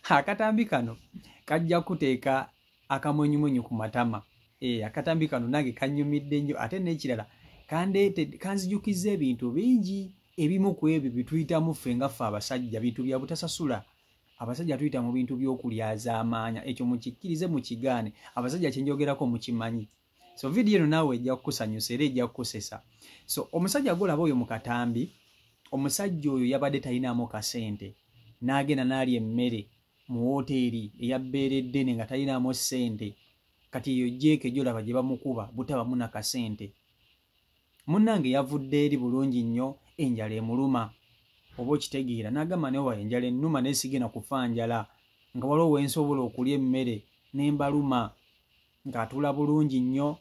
akatambi kano kajja kuteeka akamwenyumwenyu ku matama. Akatambi kano nange kanyumidde nnyo ate n'ekirala kanzijukiza ebintu bingi. Ebimu ku ebyo bituyitamu ffe nga ffe abasajja, bintu bya butasasula. Abasajja tuyita mu bintu by'okulyaza amaanya, ekyo mukikkirize mukigaane. Abasajja kyenjogerako mukimanyi. So video eno naawe ejja kukusanyusa era ejja kukusesa. So omusajja golaba oyo mu katambi, omusajja oyo yabadde talinamu kasente. N'agenda n'alya emmere mu woteeri eyabbeeredde nga talinamu ssente. Kati eyo jeeke gyolaba gye bamukuba butabamu na kasente. Munnange yavudde eri bulungi nnyo, enjala emuluma. Oba okitegeera n'agamba newa enjala ennuma neesigena kufa njala, nga waliwo wensobola okulya emmere n'embaluma, ng'atula bulungi nnyo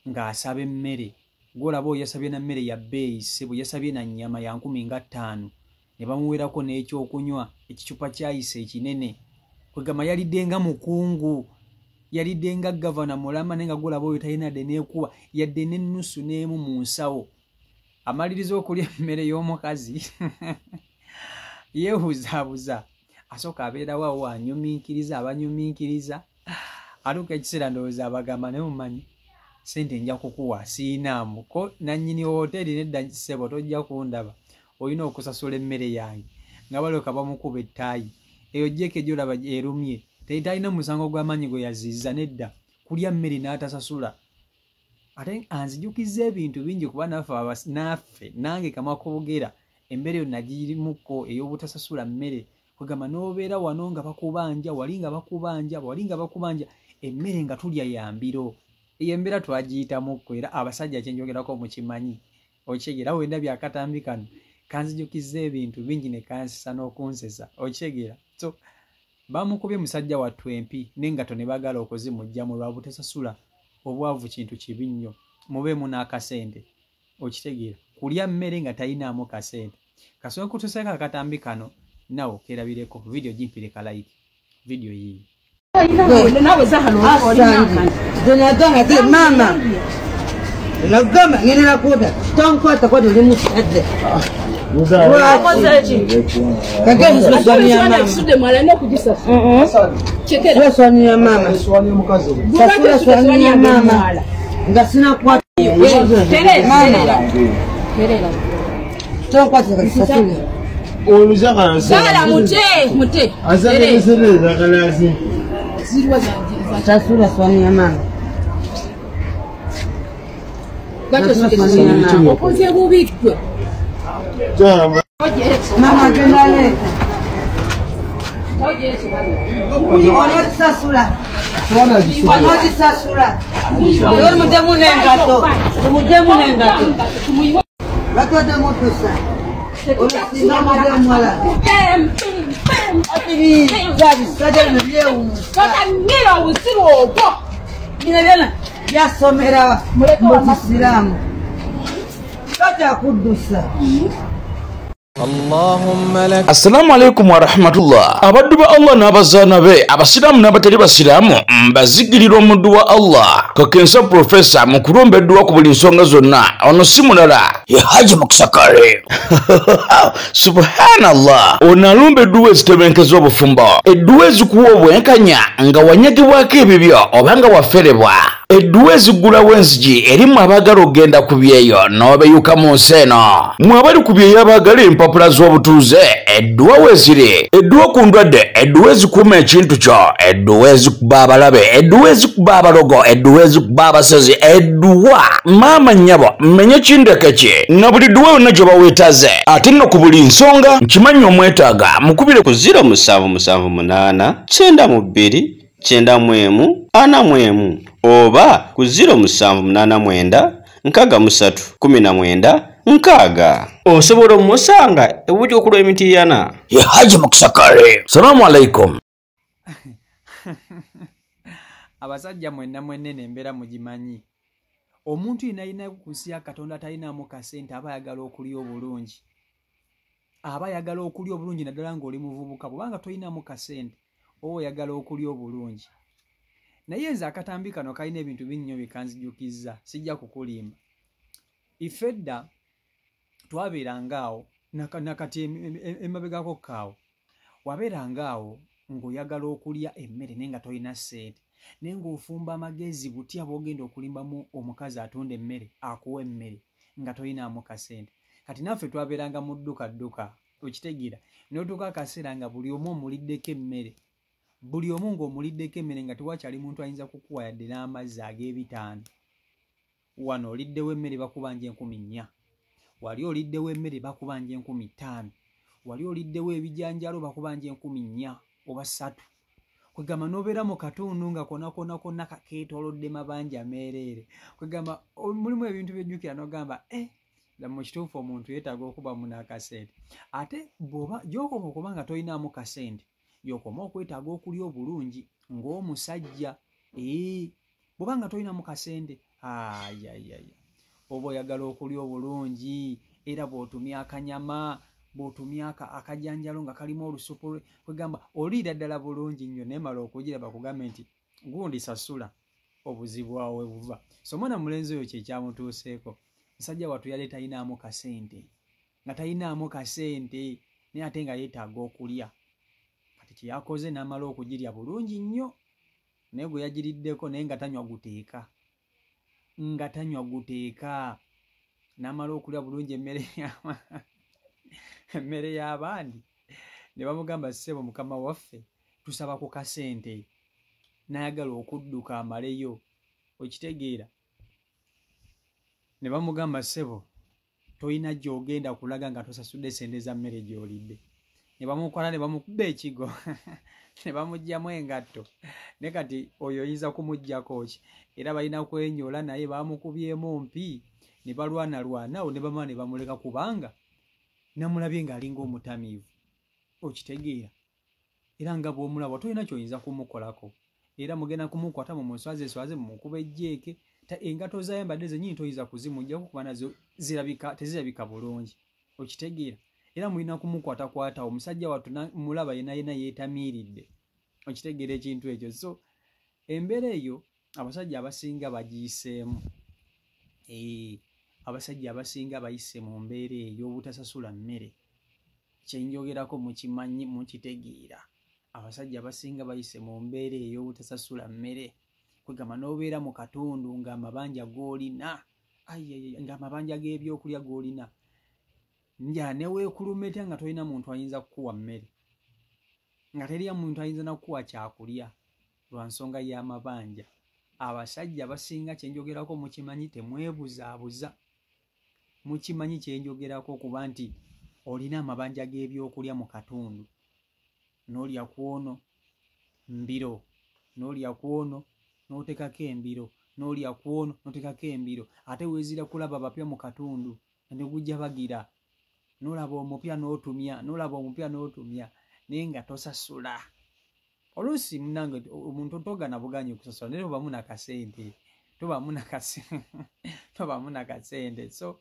ng'asaba emmere. Gwolaba oyo yasabye na mmere ya bbeeyi ssebo, yasabye na nnyama ya 15,000 ne bamuweerako n'ekyokunywa ekicupa kyayise ekinene. Kwegamba yalidde nga mukungu, yalidde nga gavana mulama, naye nga gwolaba oyo talina de neekuba yadde n'ennusu n'emu mu nsawo. Amaliriza okulya emmere y'omukazi yeebuzaabuza, asooka abeerawo awo anyumiikiriza, abanyumiikiriza. Aluka ekiseera ndowooza abagamba naye mumanyi sente nja kukuwa siinaamu ko nannyini woteeri nedda ssebo tojja kundaba, olina okusasula emmere yange. Nga balyoka bamukuba ettaayi. Eyo jeeke gyolaba erumye talina musango gw'amaanyi gwe yazizza, nedda kulya mmere n'atasasula. Ate anzijukiza ebintu bingi kuba naffe nange Kamakobogera embeera eyo nagirimuko ey'obutasasula mmere. Kwegamba n'obeera wano nga bakubanja, wali nga bakubanja, emmere nga tulya ya mbiro. Eyo embeera twagiyitamuko era abasajja kyenjogerako mukimanyi. Okitegeera wenda byakatambi kano kanzijukiza ebintu bingi ne kansisa n'okunsesa. Okitegeera. So bamukubye musajja wattu empi n'engato ne bagala okuzimujjamu lwa butasasula. Obwavu kintu kibi nnyo, mubeemu n'akasente. Okitegeera kulya mmere nga talinaamu kasente. Kasobola kutuseeka akatambi kano nawe kerabireko video jimpire ka like video hii. Mama nagamba ngenera kuda tonkwata kwa tuli mutadde Mama genale. Ono sasula. Ono sasula. Yo mudemu nengato. Mudemu nengato. Bato de motosa. Ono sinama de mwala. Ati jadi sada nleu. Kaka mira usiru opo. Ninalena yasomera mu Islamu. Kata kudusa. Assalamu alaikum wa rahmatullah. Abaddu ba Allah n'abazaana be, abasiraamu n'abatali basiraamu, mbazigirira omuddu wa Allah Kakensa Professor mu kulomba edduwa ku buli nsonga zonna. Ono si mulala ye Haji Mukisa Kale. Subhanallah. Ono alumba edduwa ezitebenkeza obufumbo, edduwa ezikuwa obwenkanya nga wanyagibwako ebibyo oba nga waferebwa, edduwa ezigulawo enzigi erimu abaagala okugenda ku byeyo n'obeyuka mu nsi eno. Mmwe abali ku byeyo abaagala empapula z'obutuuze, edduwa weeziri, edduwa ku ndwadde, edduwa ezikuuma ekintu kyo, edduwa ezikuba abalabe, edduwa ezikuba abalogo, edduwa ezikuba abasezi, edduwa maama nnyabo mmenye kindeke ki na buli dduwa yonna gye baweetaze. Ate nno ku buli nsonga nkimanyi omwetaaga mukubire ku 0778 92 91 41 oba ku 0789 63 19 nkaaga. Osobola omusanga ebuuti okulwa emitiyana ye Haji Mukisa Kale. Salamu alaikum. Abasajja mwenna mwennene embeera mugimanyi. Omuntu yenayina ku nsi ya Katonda talinamu kasente aba ayagala okulya obulungi. Aba ayagala okulya obulungi naddala ng'oli muvubuka, kubanga tolinamu kasente oba oyagala okulya obulungi. Naye nze akatambi kano kalina ebintu binnyo bikanzijukizza, sijja kukulimba. Ifedda twabeeranga awo nakati emabegako kaawo wabeeranga awo ng'oyagala okulya emmere naye nga tolina ssente naye ng'ofumba amagezi butya bw'ogenda okulimbamu omukazi atunda emmere akuwa emmere nga tolinaamu kasente. Kati naffe twabeeranga mu dduka okitegeera n'otuuka akaseera nga buli omu omuliddeko emmere, buli omu ng'omuliddeko emmere nga tewakyali muntu ayinza kukuwa yadde n'amazzi ag'ebitaano. Wano oliddewo emmere bakubanja 4,000, wali oliddewo emmere bakubanja 5,000, wali oliddewo ebijanjalo bakubanja 4,000 oba 3. Kwegamba n'obeera mu katundu nga konna keetoolodde mabanja meereere. Kwegamba mulimu ebintu by'ojjukira n'ogamba mu kituufu omuntu yeetaaga okuba munaakasente. Ate bw'oba gy'okoma okuba nga tolinaamu kasente, y'okoma okwetaaga okulya obulungi ng'omusajja. Bw'oba nga tolinaamu kasente, oba oyagala okulya obulungi era bw'otumya akanyama, bw'otumya akajanjalo nga kalimu olusupu, kwegamba oliira ddala bulungi nnyo naye mala okugira bakugambe nti gundi sasula, obuzibu bwawe buva. So mwana mulenzi oyo kyekyamutuuseeko. Musajja wattu yali talinaamu kasente, nga talinaamu kasente naye ate nga yeetaaga okulya. Kati kyeyakoze n'amala okugirya bulungi nnyo, naye gwe yagiriddeko naye nga tanywa guteeka, n'amala okulya bulungi emmere y'abandi. Ne bamugamba ssebo mukama waffe tusaba ku kasente, n'ayagala okudduka amaleyo, okitegeera. Ne bamugamba ssebo tolina gy'ogenda kulaga nga tosasudde sente za mmere gy'olidde. Ne bamukola ne bamukuba ekigo ne bamuggyamu engatto. Ne kati oyo oyinza kumuggyako ki? Era balina kwenyola naye bamukubyemu mpi ne balwanalwanawo ne bamala ne bamuleka kubanga namulabye ng'alinga omutamiivu, okitegeera. Era nga bw'omulaba tolina ky'oyinza kumukolako, era mugenda kumukwata mu muswaze mumukuba ejjeeke. Engato zayo mbadde zennyini toyinza kuzimuggyako kuba nazo tezirabika bulungi, okitegeera. Era mulina kumukwatakwata omusajja wattu mulaba yena yeetamiiridde, okitegeera ekintu ekyo. So embeera eyo abasajja abasinga bagiyiseemu. Abasajja abasinga bayise mu mbeera ey'obutasasula mmere. Kyenjogerako mukimanyi mukitegeera. Abasajja abasinga bayise mu mbeera ey'obutasasula mmere. Kwegamba n'obeera mu katundu ng'amabanja g'olina, ng'amabanja g'ebyokulya g'olina, nja ne weekuluma etya nga tolina muntu ayinza kukuwa mmere, nga teriya muntu ayinza nakukuwa kyakulya lwa nsonga y'amabanja. Abasajja abasinga kyenjogerako mukimanyi, temwebuzaabuza. Mukimanyi kyenjogerako kuba nti olina amabanja g'ebyokulya mu katundu, n'olya kwono mbiro, n'olya kwono n'otekako embiro, n'olya kwono n'otekako embiro, ate weezira kulaba bapya mu katundu ne gujja bagira, n'olaba omupya n'otumya, naye nga tosasula. Oluusi munange omuntu togana buganye okusasula naye tobamu na kasente. So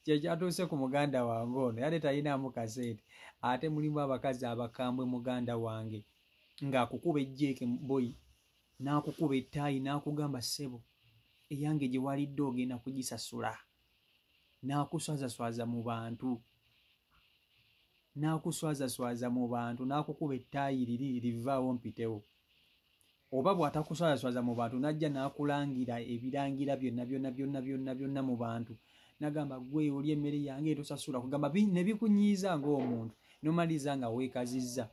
kyekyatuuse ku muganda wange ono yali talinaamu kasente, ate mulimu abakazi abakambwe muganda wange ng'akukuba ejjeeke boyi, n'akukuba ettaayi n'akugamba ssebo eyange gye walidde ogenda kugisasula, n'akuswazaswaza mu bantu, n'akukuba ettaayi liri livaawo mpitewo. Oba bw'atakuswazaswaza mu bantu n'ajja n'akulangira ebirangira byonna mu bantu, n'agamba gwe oli emmere yange etosasula, kugamba ne bikunyiiza ng'omuntu, n'omaliza nga weekazizza,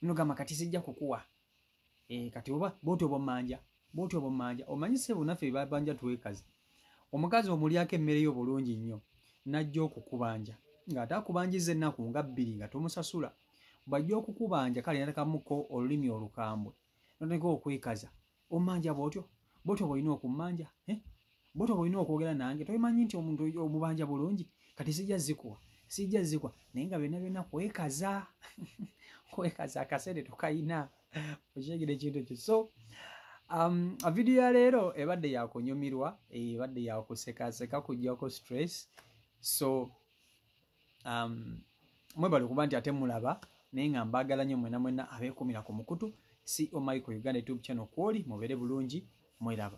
n'ogamba kati sijja kukuwa. Kati oba bw'otyo bw'ommanja, omanyi ssebo naffe babanja tuweekaze. Omukazi omulyako emmere yo bulungi nnyo n'ajja okukubanja ng'ate akubanjiza ennaku nga 2 nga tomusasula, bw'ajja okukubanja kale natakamuko olulimi olukambwe notandika okwekaza. Ommanja bw'otyo bw'olina okummanja, bw'otyo bw'olina okwogera nange, tomanyi nti omuntu omubanja bulungi, kati sijja zikuwa naye nga byonna kwekaza. Kwekaza akasente tukayina, okyegera ekintu ekyo. So vidiyo ya leero ebadde yakunyumirwa, ebadde yakusekaseka kujjako stress. So mwebale kuba nti ate mulaba naye nga mbaagala nnyo mwena abeekumira ku mukutu. CEO Michael Uganda YouTube channel kwoli mubeere bulungi, mweraba.